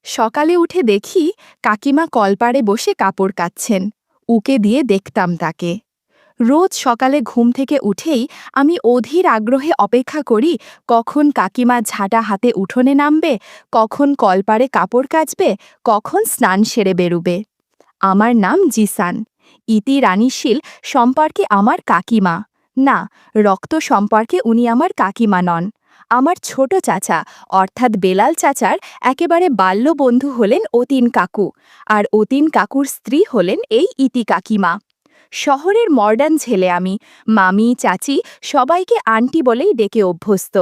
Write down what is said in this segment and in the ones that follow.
সকালে উঠে দেখি কাকিমা কলপাড়ে বসে কাপড় কাচ্ছেন। উকে দিয়ে দেখতাম তাকে। রোজ সকালে ঘুম থেকে উঠেই আমি অধীর আগ্রহে অপেক্ষা করি কখন কাকিমা ঝাঁটা হাতে উঠোনে নামবে, কখন কলপাড়ে কাপড় কাচবে, কখন স্নান সেরে বেরুবে। আমার নাম জিসান। ইতি রানীশীল সম্পর্কে আমার কাকিমা। না, রক্ত সম্পর্কে উনি আমার কাকিমা নন। আমার ছোট চাচা অর্থাৎ বেলাল চাচার একেবারে বাল্যবন্ধু হলেন অতীন কাকু, আর অতীন কাকুর স্ত্রী হলেন এই ইতি কাকিমা। শহরের মডার্ন ছেলে আমি, মামি চাচি সবাইকে আন্টি বলেই ডেকে অভ্যস্ত।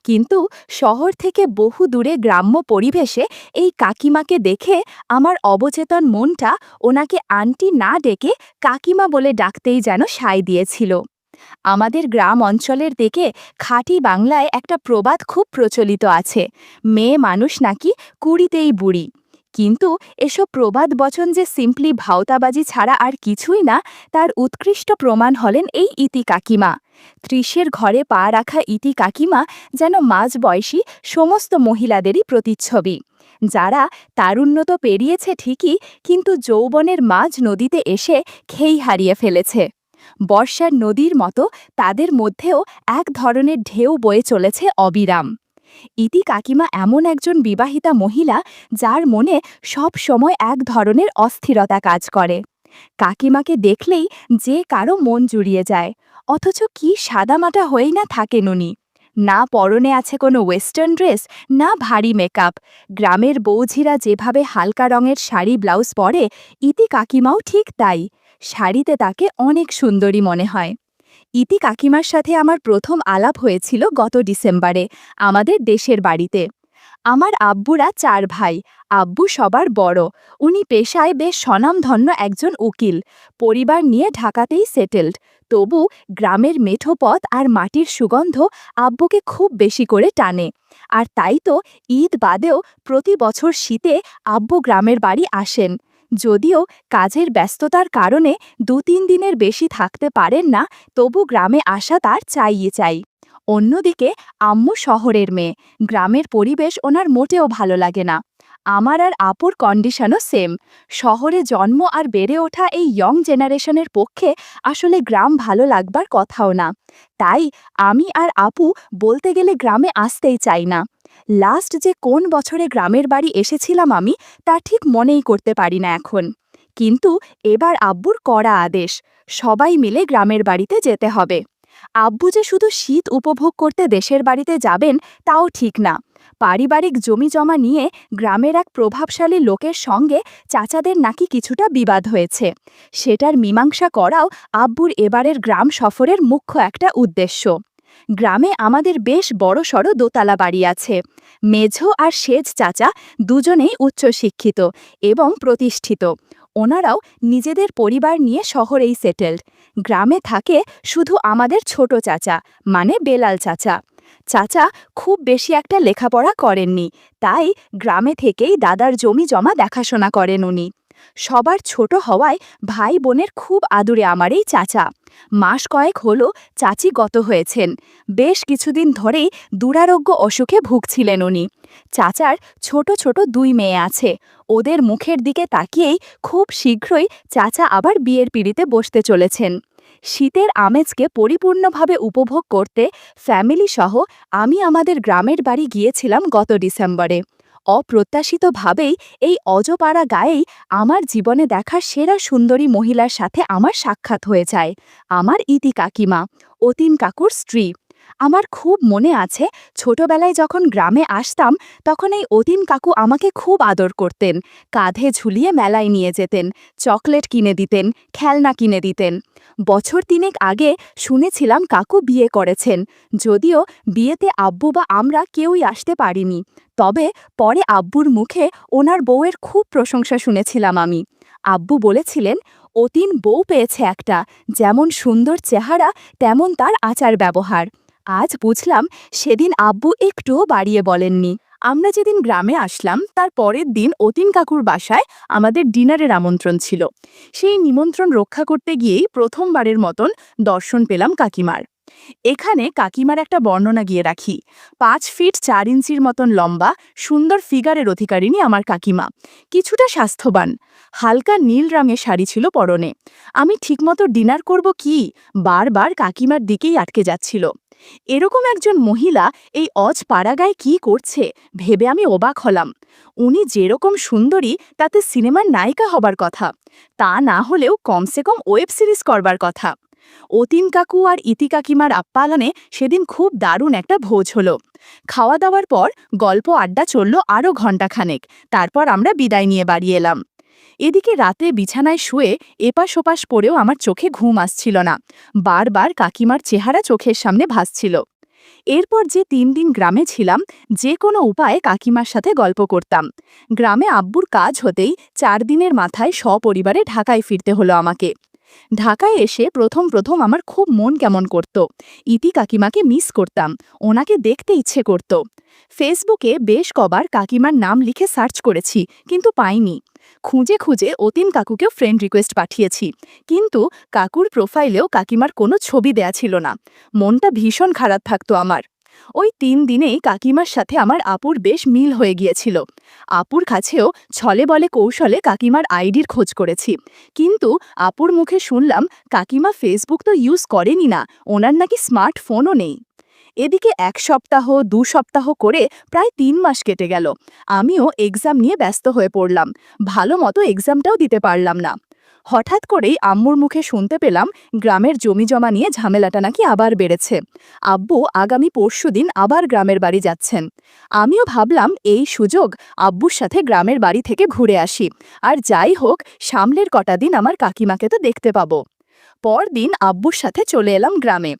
কিন্তু শহর থেকে বহু দূরে গ্রাম্য পরিবেশে এই কাকিমাকে দেখে আমার অবচেতন মনটা ওনাকে আন্টি না ডেকে কাকিমা বলে ডাকতেই যেন সায় দিয়েছিল। আমাদের গ্রাম অঞ্চলের দিকে খাঁটি বাংলায় একটা প্রবাদ খুব প্রচলিত আছে, মেয়ে মানুষ নাকি কুড়িতেই বুড়ি। কিন্তু এসব প্রবাদ বচন যে সিম্পলি ভাওতাবাজি ছাড়া আর কিছুই না, তার উৎকৃষ্ট প্রমাণ হলেন এই ইতি কাকিমা। ৩০-এর ঘরে পা রাখা ইতি কাকিমা যেন মাঝবয়সী সমস্ত মহিলাদেরই প্রতিচ্ছবি, যারা তারুণ্য তো পেরিয়েছে ঠিকই, কিন্তু যৌবনের মাঝ নদীতে এসে খেই হারিয়ে ফেলেছে। বর্ষার নদীর মতো তাদের মধ্যেও এক ধরনের ঢেউ বয়ে চলেছে অবিরাম। ইতি কাকিমা এমন একজন বিবাহিতা মহিলা যার মনে সব সময় এক ধরনের অস্থিরতা কাজ করে। কাকিমাকে দেখলেই যে কারো মন জুড়িয়ে যায়, অথচ কি সাদামাটা হয়েই না থাকেন উনি। না পরনে আছে কোনো ওয়েস্টার্ন ড্রেস, না ভারী মেকআপ। গ্রামের বৌঝিরা যেভাবে হালকা রঙের শাড়ি ব্লাউজ পরে, ইতি কাকিমাও ঠিক তাই। শাড়িতে তাকে অনেক সুন্দরী মনে হয়। ইতি কাকিমার সাথে আমার প্রথম আলাপ হয়েছিল গত ডিসেম্বরে আমাদের দেশের বাড়িতে। আমার আব্বুরা ৪ ভাই, আব্বু সবার বড়। উনি পেশায় বেশ স্বনামধন্য একজন উকিল, পরিবার নিয়ে ঢাকাতেই সেটেলড। তবু গ্রামের মেঠো পথ আর মাটির সুগন্ধ আব্বুকে খুব বেশি করে টানে। আর তাই তো ঈদ বাদেও প্রতি বছর শীতে আব্বু গ্রামের বাড়ি আসেন। যদিও কাজের ব্যস্ততার কারণে ২-৩ দিনের বেশি থাকতে পারেন না, তবু গ্রামে আসা তার চাইয়ে চাই। অন্যদিকে আম্মু শহরের মেয়ে, গ্রামের পরিবেশ ওনার মোটেও ভালো লাগে না। আমার আর আপুর কন্ডিশনও সেম। শহরে জন্ম আর বেড়ে ওঠা এই ইয়ং জেনারেশনের পক্ষে আসলে গ্রাম ভালো লাগবার কথাও না। তাই আমি আর আপু বলতে গেলে গ্রামে আসতেই চাই না। লাস্ট যে কোন বছরে গ্রামের বাড়ি এসেছিলাম আমি, তা ঠিক মনেই করতে পারি না এখন। কিন্তু এবার আব্বুর কড়া আদেশ, সবাই মিলে গ্রামের বাড়িতে যেতে হবে। আব্বু যে শুধু শীত উপভোগ করতে দেশের বাড়িতে যাবেন তাও ঠিক না। পারিবারিক জমি জমা নিয়ে গ্রামের এক প্রভাবশালী লোকের সঙ্গে চাচাদের নাকি কিছুটা বিবাদ হয়েছে। সেটার মীমাংসা করাও আব্বুর এবারের গ্রাম সফরের মুখ্য একটা উদ্দেশ্য। গ্রামে আমাদের বেশ বড়সড় দোতলা বাড়ি আছে। মেঝো আর সেজ চাচা দুজনেই উচ্চশিক্ষিত এবং প্রতিষ্ঠিত। ওনারাও নিজেদের পরিবার নিয়ে শহরেই সেটেলড। গ্রামে থাকে শুধু আমাদের ছোট চাচা, মানে বেলাল চাচা। চাচা খুব বেশি একটা লেখাপড়া করেননি, তাই গ্রামে থেকেই দাদার জমি জমা দেখাশোনা করেন উনি। সবার ছোট হওয়ায় ভাই বোনের খুব আদুরে আমার এই চাচা। মাস কয়েক হলো চাচি গত হয়েছেন। বেশ কিছুদিন ধরেই দুরারোগ্য অসুখে ভুগছিলেন উনি। চাচার ছোট ছোট ২ মেয়ে আছে। ওদের মুখের দিকে তাকিয়েই খুব শীঘ্রই চাচা আবার বিয়ের পিঁড়িতে বসতে চলেছেন। শীতের আমেজকে পরিপূর্ণভাবে উপভোগ করতে ফ্যামিলি সহ আমি আমাদের গ্রামের বাড়ি গিয়েছিলাম গত ডিসেম্বরে। অপ্রত্যাশিতভাবেই এই অজপাড়া গায়েই আমার জীবনে দেখা সেরা সুন্দরী মহিলার সাথে আমার সাক্ষাৎ হয়ে যায়, আমার ইতি কাকিমা, অতীন কাকুর স্ত্রী। আমার খুব মনে আছে, ছোটবেলায় যখন গ্রামে আসতাম তখন এই অতীন কাকু আমাকে খুব আদর করতেন, কাঁধে ঝুলিয়ে মেলায় নিয়ে যেতেন, চকলেট কিনে দিতেন, খেলনা কিনে দিতেন। বছর ৩ আগে শুনেছিলাম কাকু বিয়ে করেছেন, যদিও বিয়েতে আব্বু বা আমরা কেউই আসতে পারিনি। তবে পরে আব্বুর মুখে ওনার বউয়ের খুব প্রশংসা শুনেছিলাম আমি। আব্বু বলেছিলেন, অতীন বউ পেয়েছে একটা, যেমন সুন্দর চেহারা তেমন তার আচার ব্যবহার। আজ বুঝলাম সেদিন আব্বু একটুও বাড়িয়ে বলেননি। আমরা যেদিন গ্রামে আসলাম তার পরের দিন অতীন কাকুর বাসায় আমাদের ডিনারের আমন্ত্রণ ছিল। সেই নিমন্ত্রণ রক্ষা করতে গিয়েই প্রথমবারের মতন দর্শন পেলাম কাকিমার। এখানে কাকিমার একটা বর্ণনা গিয়ে রাখি। 5 ফিট 4 ইঞ্চির মতন লম্বা, সুন্দর ফিগারের অধিকারিণী আমার কাকিমা। কিছুটা স্বাস্থ্যবান, হালকা নীল রঙের শাড়ি ছিল পরনে। আমি ঠিকমতো ডিনার করব কি, বারবার কাকিমার দিকেই আটকে যাচ্ছিল। এরকম একজন মহিলা এই অজ পাড়াগায় কি করছে ভেবে আমি অবাক হলাম। উনি যেরকম সুন্দরী তাতে সিনেমার নায়িকা হবার কথা, তা না হলেও কমসে কম ওয়েব সিরিজ করবার কথা। অতীন কাকু আর ইতি কাকিমার আপ্যায়নে সেদিন খুব দারুণ একটা ভোজ হলো। খাওয়া দাওয়ার পর গল্প আড্ডা চলল আরও ঘণ্টাখানেক। তারপর আমরা বিদায় নিয়ে বাড়ি এলাম। এদিকে রাতে বিছানায় শুয়ে এপাশ ওপাশ পড়েও আমার চোখে ঘুম আসছিল না। বারবার কাকিমার চেহারা চোখের সামনে ভাসছিল। এরপর যে 3 দিন গ্রামে ছিলাম, যে কোনো উপায়ে কাকিমার সাথে গল্প করতাম। গ্রামে আব্বুর কাজ হতেই 4 দিনের মাথায় সপরিবারে ঢাকায় ফিরতে হলো আমাকে। ঢাকায় এসে প্রথম প্রথম আমার খুব মন কেমন করত। ইতি কাকিমাকে মিস করতাম, ওনাকে দেখতে ইচ্ছে করত। ফেসবুকে বেশ কবার কাকিমার নাম লিখে সার্চ করেছি, কিন্তু পাইনি। খুঁজে খুঁজে অতীন কাকুকেও ফ্রেন্ড রিকোয়েস্ট পাঠিয়েছি, কিন্তু কাকুর প্রোফাইলেও কাকিমার কোনো ছবি দেয়া ছিল না। মনটা ভীষণ খারাপ থাকতো আমার। ওই 3 দিনেই কাকিমার সাথে আমার আপুর বেশ মিল হয়ে গিয়েছিল। আপুর কাছেও ছলে বলে কৌশলে কাকিমার আইডির খোঁজ করেছি, কিন্তু আপুর মুখে শুনলাম কাকিমা ফেসবুক তো ইউজ করেনি না, ওনার নাকি স্মার্টফোনও নেই। এদিকে 1 সপ্তাহ 2 সপ্তাহ করে প্রায় 3 মাস কেটে গেল। আমিও এক্সাম নিয়ে ব্যস্ত হয়ে পড়লাম, ভালো মতো এক্সামটাও দিতে পারলাম না। হঠাৎ করেই আম্মুর মুখে শুনতে পেলাম গ্রামের জমিজমা নিয়ে ঝামেলাটা নাকি আবার বেড়েছে। আব্বু আগামী পরশুদিন আবার গ্রামের বাড়ি যাচ্ছেন। আমিও ভাবলাম এই সুযোগ আব্বুর সাথে গ্রামের বাড়ি থেকে ঘুরে আসি, আর যাই হোক সামনের কটা দিন আমার কাকিমাকে তো দেখতে পাবো। পরদিন আব্বুর সাথে চলে এলাম গ্রামে।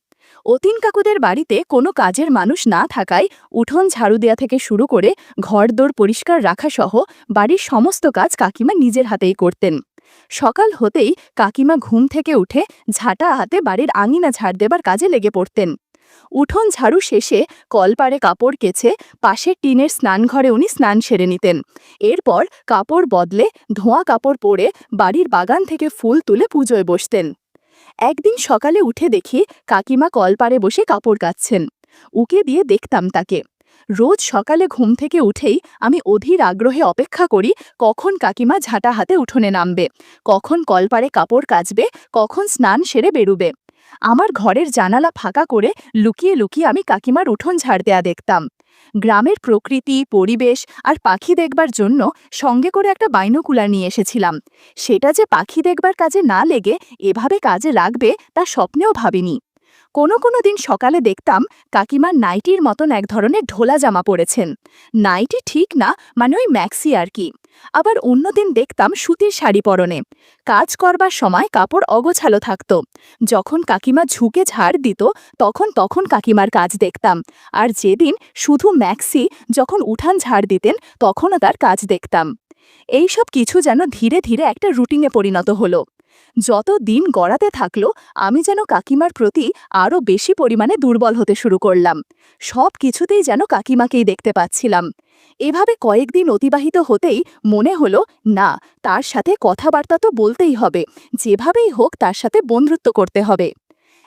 অতীন কাকুদের বাড়িতে কোনো কাজের মানুষ না থাকায় উঠোন ঝাড়ু দেয়া থেকে শুরু করে ঘরদোর পরিষ্কার রাখা সহ বাড়ির সমস্ত কাজ কাকিমা নিজের হাতেই করতেন। সকাল হতেই কাকিমা ঘুম থেকে উঠে ঝাঁটা হাতে বাড়ির আঙিনা ঝাড় দেবার কাজে লেগে পড়তেন। উঠোন ঝাড়ু শেষে কলপাড়ে কাপড় কেচে পাশের টিনের স্নানঘরে উনি স্নান সেরে নিতেন। এরপর কাপড় বদলে ধোঁয়া কাপড় পরে বাড়ির বাগান থেকে ফুল তুলে পুজোয় বসতেন। একদিন সকালে উঠে দেখি কাকিমা কলপাড়ে বসে কাপড় কাচ্ছেন। উকে দিয়ে দেখতাম তাকে। রোজ সকালে ঘুম থেকে উঠেই আমি অধীর আগ্রহে অপেক্ষা করি কখন কাকিমা ঝাঁটা হাতে উঠোনে নামবে, কখন কলপাড়ে কাপড় কাচবে, কখন স্নান সেরে বেরুবে। আমার ঘরের জানালা ফাঁকা করে লুকিয়ে লুকিয়ে আমি কাকিমার উঠোন ঝাড় দেয়া দেখতাম। গ্রামের প্রকৃতি, পরিবেশ আর পাখি দেখবার জন্য সঙ্গে করে একটা বাইনোকুলার নিয়ে এসেছিলাম। সেটা যে পাখি দেখবার কাজে না লেগে এভাবে কাজে লাগবে তা স্বপ্নেও ভাবিনি। কোনো কোনো দিন সকালে দেখতাম কাকিমার নাইটির মতন এক ধরনের ঢোলা জামা পরেছেন। নাইটি ঠিক না, মানে ওই ম্যাক্সি আর কি। আবার অন্যদিন দেখতাম সুতির শাড়ি পরনে। কাজ করবার সময় কাপড় অগোছালো থাকত। যখন কাকিমা ঝুঁকে ঝাড় দিত তখন তখন কাকিমার কাজ দেখতাম। আর যেদিন শুধু ম্যাক্সি, যখন উঠান ঝাড় দিতেন তখনও তার কাজ দেখতাম। এইসব কিছু যেন ধীরে ধীরে একটা রুটিনে পরিণত হলো। যত দিন গড়াতে থাকলো আমি যেন কাকিমার প্রতি আরও বেশি পরিমাণে দুর্বল হতে শুরু করলাম। সব কিছুতেই যেন কাকিমাকেই দেখতে পাচ্ছিলাম। এভাবে কয়েকদিন অতিবাহিত হতেই মনে হলো, না, তার সাথে কথাবার্তা তো বলতেই হবে, যেভাবেই হোক তার সাথে বন্ধুত্ব করতে হবে।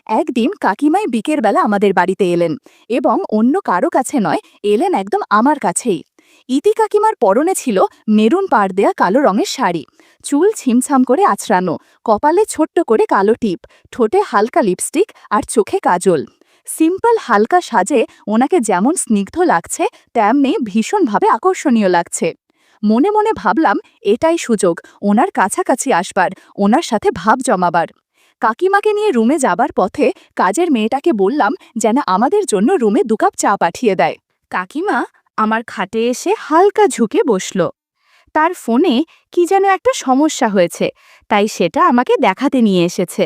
একদিন কাকিমাই বিকেলবেলা আমাদের বাড়িতে এলেন, এবং অন্য কারো কাছে নয়, এলেন একদম আমার কাছেই। ইতি কাকিমার পরনে ছিল মেরুন পাড় দেয়া কালো রঙের শাড়ি, চুল ছিমছাম করে আছড়ানো, কপালে ছোট্ট করে কালো টিপ, ঠোঁটে হালকা লিপস্টিক আর চোখে কাজল। সিম্পল হালকা সাজে ওনাকে যেমন স্নিগ্ধ লাগছে তেমনি ভীষণভাবে আকর্ষণীয় লাগছে। মনে মনে ভাবলাম এটাই সুযোগ ওনার কাছাকাছি আসবার, ওনার সাথে ভাব জমাবার। কাকিমাকে নিয়ে রুমে যাবার পথে কাজের মেয়েটাকে বললাম যেন আমাদের জন্য রুমে 2 কাপ চা পাঠিয়ে দেয়। কাকিমা আমার খাটে এসে হালকা ঝুঁকে বসল। তার ফোনে কি যেন একটা সমস্যা হয়েছে, তাই সেটা আমাকে দেখাতে নিয়ে এসেছে।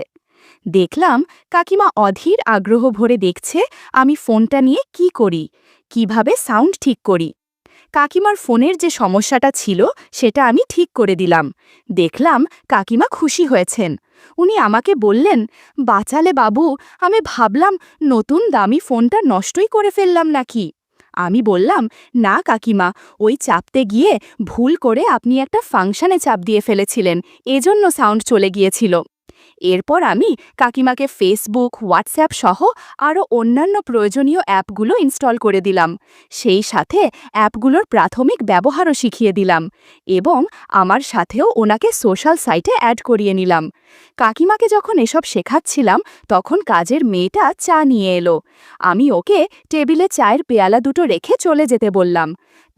দেখলাম কাকিমা অধীর আগ্রহ ভরে দেখছে আমি ফোনটা নিয়ে কি করি, কিভাবে সাউন্ড ঠিক করি। কাকিমার ফোনের যে সমস্যাটা ছিল সেটা আমি ঠিক করে দিলাম। দেখলাম কাকিমা খুশি হয়েছেন। উনি আমাকে বললেন, বাঁচালে বাবু, আমি ভাবলাম নতুন দামি ফোনটা নষ্টই করে ফেললাম নাকি। আমি বললাম, না কাকিমা, ওই চাপতে গিয়ে ভুল করে আপনি একটা ফাংশনে চাপ দিয়ে ফেলেছিলেন, এজন্য সাউন্ড চলে গিয়েছিল। এরপর আমি কাকিমাকে ফেসবুক, হোয়াটসঅ্যাপ সহ আরও অন্যান্য প্রয়োজনীয় অ্যাপগুলো ইনস্টল করে দিলাম। সেই সাথে অ্যাপগুলোর প্রাথমিক ব্যবহারও শিখিয়ে দিলাম এবং আমার সাথেও ওনাকে সোশ্যাল সাইটে অ্যাড করিয়ে নিলাম। কাকিমাকে যখন এসব শেখাচ্ছিলাম তখন কাজের মেয়েটা চা নিয়ে এলো। আমি ওকে টেবিলে চায়ের পেয়ালা দুটো রেখে চলে যেতে বললাম।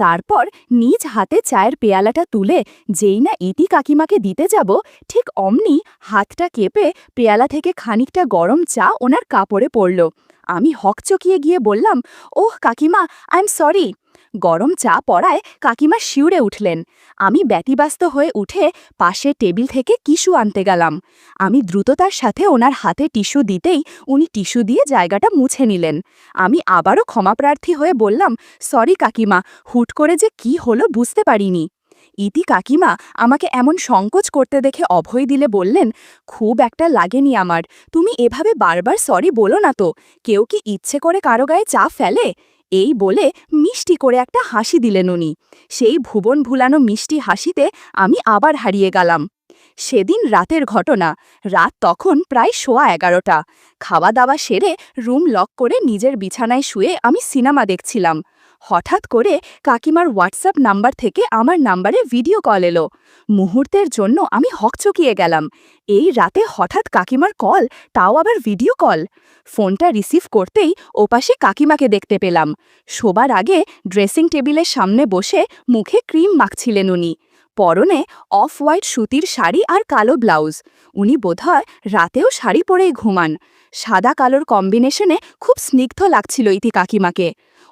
তারপর নিজ হাতে চায়ের পেয়ালাটা তুলে যেই না ইতি কাকিমাকে দিতে যাব, ঠিক অমনি হাতটা কেঁপে পেয়ালা থেকে খানিকটা গরম চা ওনার কাপড়ে পড়ল। আমি হকচকিয়ে গিয়ে বললাম, ওহ কাকিমা, আই এম সরি। গরম চা পড়ায় কাকিমা শিউরে উঠলেন। আমি ব্যতিব্যস্ত হয়ে উঠে পাশে টেবিল থেকে টিস্যু আনতে গেলাম। আমি দ্রুততার সাথে ওনার হাতে টিস্যু দিতেই উনি টিস্যু দিয়ে জায়গাটা মুছে নিলেন। আমি আবারও ক্ষমাপ্রার্থী হয়ে বললাম, সরি কাকিমা, হুট করে যে কি হলো বুঝতে পারিনি। ইতি কাকিমা আমাকে এমন সংকোচ করতে দেখে অভয় দিলে বললেন, খুব একটা লাগেনি আমার, তুমি এভাবে বারবার সরি বলো না তো, কেউ কি ইচ্ছে করে কারো গায়ে চা ফেলে? এই বলে মিষ্টি করে একটা হাসি দিলেন উনি। সেই ভুবন ভুলানো মিষ্টি হাসিতে আমি আবার হারিয়ে গেলাম। সেদিন রাতের ঘটনা। রাত তখন প্রায় 11:15। খাওয়া দাওয়া সেরে রুম লক করে নিজের বিছানায় শুয়ে আমি সিনেমা দেখছিলাম। হঠাৎ করে কাকিমার হোয়াটসঅ্যাপ নাম্বার থেকে আমার নাম্বারে ভিডিও কল এলো। মুহূর্তের জন্য আমি হকচকিয়ে গেলাম। এই রাতে হঠাৎ কাকিমার কল, তাও আবার ভিডিও কল। ফোনটা রিসিভ করতেই ওপাশে কাকিমাকে দেখতে পেলাম। শোবার আগে ড্রেসিং টেবিলের সামনে বসে মুখে ক্রিম মাখছিলেন উনি। পরনে অফ হোয়াইট সুতির শাড়ি আর কালো ব্লাউজ। উনি বোধহয় রাতেও শাড়ি পরেই ঘুমান। সাদা কালোর কম্বিনেশনে খুব স্নিগ্ধ লাগছিল ইতি কাকিমাকে।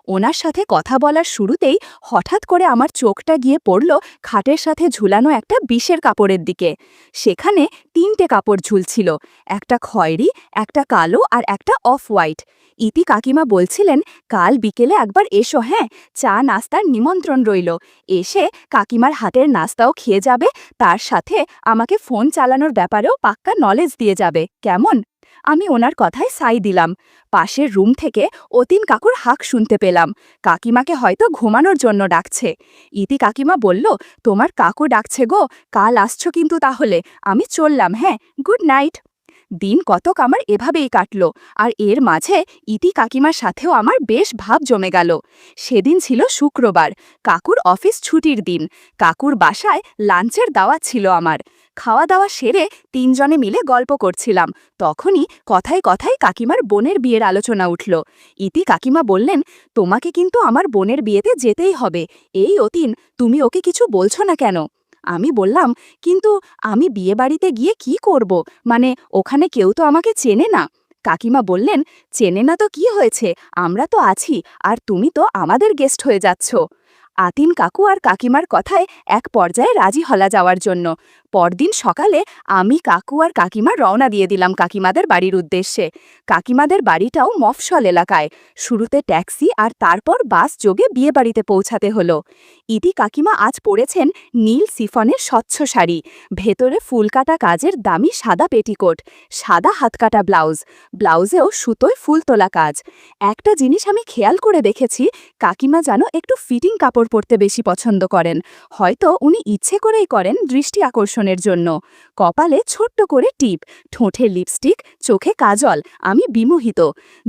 ওনার সাথে কথা বলার শুরুতেই হঠাৎ করে আমার চোখটা গিয়ে পড়ল খাটের সাথে ঝুলানো একটা বিশের কাপড়ের দিকে। সেখানে 3টে কাপড় ঝুলছিল, একটা খয়েরি, একটা কালো আর একটা অফ হোয়াইট। ইতি কাকিমা বলছিলেন, কাল বিকেলে একবার এসো, হ্যাঁ, চা নাস্তার নিমন্ত্রণ রইল। এসে কাকিমার হাতের নাস্তাও খেয়ে যাবে, তার সাথে আমাকে ফোন চালানোর ব্যাপারেও পাক্কা নলেজ দিয়ে যাবে, কেমন? আমি ওনার কথায় সাই দিলাম। পাশের রুম থেকে অতীন কাকুর হাঁক শুনতে পেলাম। কাকিমাকে হয়তো ঘুমানোর জন্য ডাকছে। ইতি কাকিমা বলল, তোমার কাকু ডাকছে গো, কাল আসছো কিন্তু তাহলে। আমি চললাম, হ্যাঁ, গুড নাইট। দিন কতক আমার এভাবেই কাটল, আর এর মাঝে ইতি কাকিমার সাথেও আমার বেশ ভাব জমে গেল। সেদিন ছিল শুক্রবার, কাকুর অফিস ছুটির দিন। কাকুর বাসায় লাঞ্চের দাওয়াত ছিল আমার। খাওয়া দাওয়া সেরে 3জনে মিলে গল্প করছিলাম। তখনই কথায় কথায় কাকিমার বোনের বিয়ের আলোচনা উঠল। ইতি কাকিমা বললেন, তোমাকে কিন্তু আমার বোনের বিয়েতে যেতেই হবে। এই অতীন, তুমি ওকে কিছু বলছো না কেন? আমি বললাম, কিন্তু আমি বিয়েবাড়িতে গিয়ে কি করব, মানে ওখানে কেউ তো আমাকে চেনে না। কাকিমা বললেন, চেনে না তো কি হয়েছে, আমরা তো আছি, আর তুমি তো আমাদের গেস্ট হয়ে যাচ্ছ। আতিন কাকু আর কাকিমার কথায় এক পর্যায়ে রাজি হলা যাওয়ার জন্য। পরদিন সকালে আমি, কাকু আর কাকিমা রওনা দিয়ে দিলাম কাকিমাদের বাড়ির উদ্দেশ্যে। কাকিমাদের বাড়িটাও মফস্বল এলাকায়। শুরুতে ট্যাক্সি আর তারপর বাস যোগে বিয়েবাড়িতে পৌঁছাতে হলো। ইতি কাকিমা আজ পরেছেন নীল সিফনের স্বচ্ছ শাড়ি, ভেতরে ফুলকাটা কাজের দামি সাদা পেটিকোট, সাদা হাতকাটা ব্লাউজ, ব্লাউজেও সুতোয় ফুল তোলা কাজ। একটা জিনিস আমি খেয়াল করে দেখেছি, কাকিমা যেন একটু ফিটিং কাপড় পরতে বেশি পছন্দ করেন। হয়তো উনি ইচ্ছে করেই করেন দৃষ্টি আকর্ষণের জন্য। কপালে ছোট্ট করে টিপ, ঠোঁটে লিপস্টিক, চোখে কাজল। আমি বিমোহিত।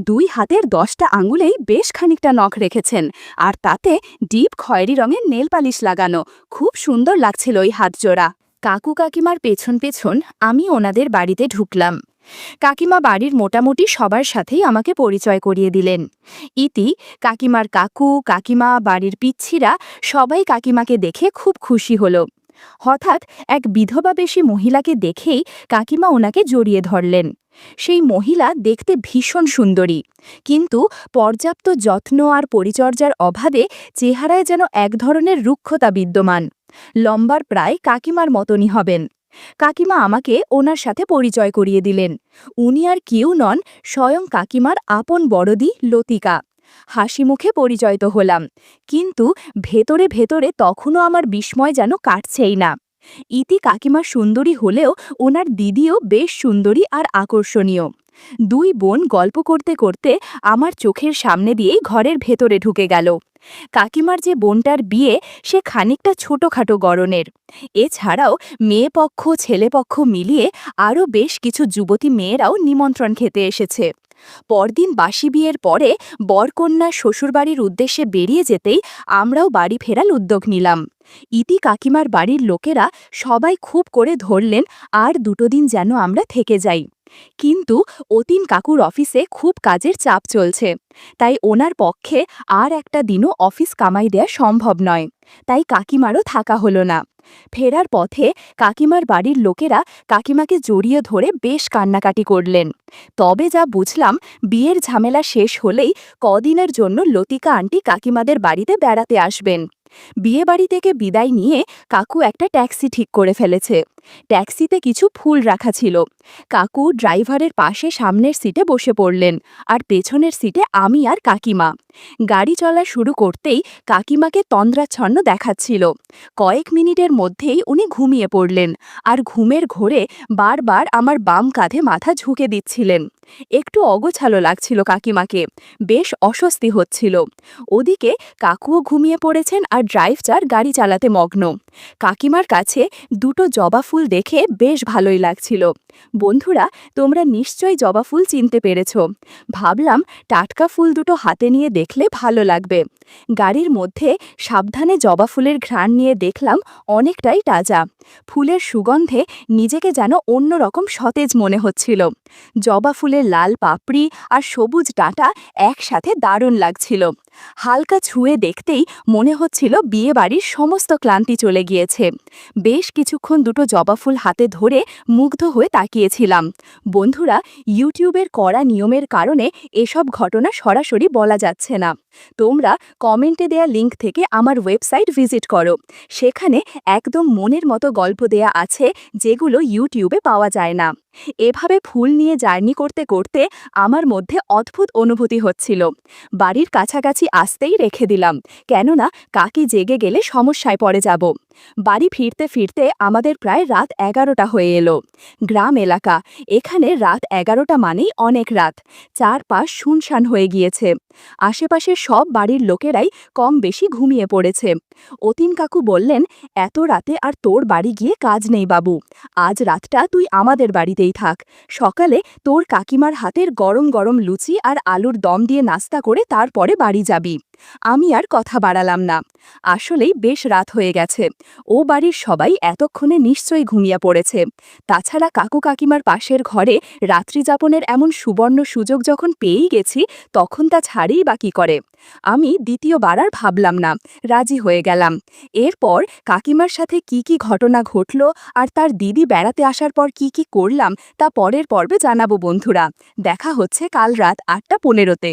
2 হাতের 10টা আঙুলেই বেশ খানিকটা নখ রেখেছেন, আর তাতে ডিপ খয়েরি রঙের নেল পালিশ লাগানো। খুব সুন্দর লাগছিল ওই হাতজোড়া। কাকু কাকিমার পেছন পেছন আমি ওনাদের বাড়িতে ঢুকলাম। কাকিমা বাড়ির মোটামুটি সবার সাথেই আমাকে পরিচয় করিয়ে দিলেন। ইতি, কাকিমার কাকু, কাকিমা, বাড়ির পিচ্ছিরা সবাই কাকিমাকে দেখে খুব খুশি হল। হঠাৎ এক বিধবাবেশী মহিলাকে দেখেই কাকিমা ওনাকে জড়িয়ে ধরলেন। সেই মহিলা দেখতে ভীষণ সুন্দরী, কিন্তু পর্যাপ্ত যত্ন আর পরিচর্যার অভাবে চেহারায় যেন এক ধরনের রুক্ষতা বিদ্যমান। লম্বার প্রায় কাকিমার মতনই হবেন। কাকিমা আমাকে ওনার সাথে পরিচয় করিয়ে দিলেন। উনি আর কেউ নন, স্বয়ং কাকিমার আপন বড়দি লতিকা। হাসি মুখে পরিচয় তো হলাম, কিন্তু ভেতরে ভেতরে তখনও আমার বিস্ময় যেন কাটছেই না। ইতি কাকিমা সুন্দরী হলেও ওনার দিদিও বেশ সুন্দরী আর আকর্ষণীয়। দুই বোন গল্প করতে করতে আমার চোখের সামনে দিয়েই ঘরের ভেতরে ঢুকে গেল। কাকিমার যে বোনটার বিয়ে সে খানিকটা ছোটখাটো গড়নের। এছাড়াও মেয়ে পক্ষ ছেলে পক্ষ মিলিয়ে আরও বেশ কিছু যুবতী মেয়েরাও নিমন্ত্রণ খেতে এসেছে। পরদিন বাসি বিয়ের পরে বরকন্যা শ্বশুরবাড়ির উদ্দেশ্যে বেরিয়ে যেতেই আমরাও বাড়ি ফেরার উদ্যোগ নিলাম। ইতি কাকিমার বাড়ির লোকেরা সবাই খুব করে ধরলেন আর 2 দিন যেন আমরা থেকে যাই। কিন্তু অতীন কাকুর অফিসে খুব কাজের চাপ চলছে, তাই ওনার পক্ষে আর একটা দিনও অফিস কামাই দেয়া সম্ভব নয়। তাই কাকিমারও থাকা হলো না। ফেরার পথে কাকিমার বাড়ির লোকেরা কাকিমাকে জড়িয়ে ধরে বেশ কান্নাকাটি করলেন। তবে যা বুঝলাম, বিয়ের ঝামেলা শেষ হলেই কদিনের জন্য লতিকা আন্টি কাকিমাদের বাড়িতে বেড়াতে আসবেন। বিয়েবাড়ি থেকে বিদায় নিয়ে কাকু একটা ট্যাক্সি ঠিক করে ফেলেছে। ট্যাক্সিতে কিছু ফুল রাখা ছিল। কাকু ড্রাইভারের পাশে সামনের সিটে বসে পড়লেন, আর পেছনের সিটে আমি আর কাকিমা। গাড়ি চলা শুরু করতেই কাকিমাকে তন্দ্রাচ্ছন্ন দেখাচ্ছিল। কয়েক মিনিটের মধ্যেই উনি ঘুমিয়ে পড়লেন, আর ঘুমের ঘোরে বারবার আমার বাম কাঁধে মাথা ঝুঁকে দিচ্ছিলেন। একটু অগোছালো লাগছিল কাকিমাকে, বেশ অস্বস্তি হচ্ছিল। ওদিকে কাকুও ঘুমিয়ে পড়েছেন আর ড্রাইভার গাড়ি চালাতে মগ্ন। কাকিমার কাছে 2টো জবা ফুল দেখে বেশ ভালোই লাগছিল। বন্ধুরা, তোমরা নিশ্চয়ই জবা ফুল চিনতে পেরেছ। ভাবলাম টাটকা ফুল 2টো হাতে নিয়ে দেখলে ভালো লাগবে। গাড়ির মধ্যে সাবধানে জবা ফুলের ঘ্রাণ নিয়ে দেখলাম অনেকটাই তাজা। ফুলের সুগন্ধে নিজেকে যেন অন্যরকম সতেজ মনে হচ্ছিল। জবা ফুলের লাল পাপড়ি আর সবুজ ডাঁটা একসাথে দারুণ লাগছিল। হালকা ছুঁয়ে দেখতেই মনে হচ্ছিল বিয়ে বাড়ির সমস্ত ক্লান্তি চলে গিয়েছে। বেশ কিছুক্ষণ 2টো জবা ফুল হাতে ধরে মুগ্ধ হয়ে তাকিয়েছিলাম। বন্ধুরা, ইউটিউবের কড়া নিয়মের কারণে এসব ঘটনা সরাসরি বলা যাচ্ছে না। তোমরা কমেন্টে দেয়া লিঙ্ক থেকে আমার ওয়েবসাইট ভিজিট করো। সেখানে একদম মনের মতো গল্প দেয়া আছে, যেগুলো ইউটিউবে পাওয়া যায় না। এভাবে ফুল নিয়ে জার্নি করতে করতে আমার মধ্যে অদ্ভুত অনুভূতি হচ্ছিল। বাড়ির কাছাকাছি আসতেই রেখে দিলাম, কেননা কাকি জেগে গেলে সমস্যায় পড়ে যাব। বাড়ি ফিরতে ফিরতে আমাদের প্রায় রাত 11টা হয়ে এলো। গ্রাম এলাকা, এখানে রাত 11টা মানেই অনেক রাত। চারপাশ শুনশান হয়ে গিয়েছে। আশেপাশের সব বাড়ির লোকেরাই কম বেশি ঘুমিয়ে পড়েছে। অতীন কাকু বললেন, এত রাতে আর তোর বাড়ি গিয়ে কাজ নেই বাবু, আজ রাতটা তুই আমাদের বাড়িতেই থাক। সকালে তোর কাকিমার হাতের গরম গরম লুচি আর আলুর দম দিয়ে নাস্তা করে তারপরে বাড়ি যাবি। আমি আর কথা বাড়ালাম না। আসলেই বেশ রাত হয়ে গেছে। ও বাড়ির সবাই এতক্ষণে নিশ্চয়ই ঘুমিয়ে পড়েছে। তাছাড়া কাকু কাকিমার পাশের ঘরে রাত্রি যাপনের এমন সুবর্ণ সুযোগ যখন পেয়েই গেছি, তখন তা ছাড়েই বা কী করে। আমি দ্বিতীয়বার আর ভাবলাম না, রাজি হয়ে গেলাম। এরপর কাকিমার সাথে কি কি ঘটনা ঘটল আর তার দিদি বেড়াতে আসার পর কি কি করলাম তা পরের পর্বে জানাবো বন্ধুরা। দেখা হচ্ছে কাল রাত 8টা 15-তে।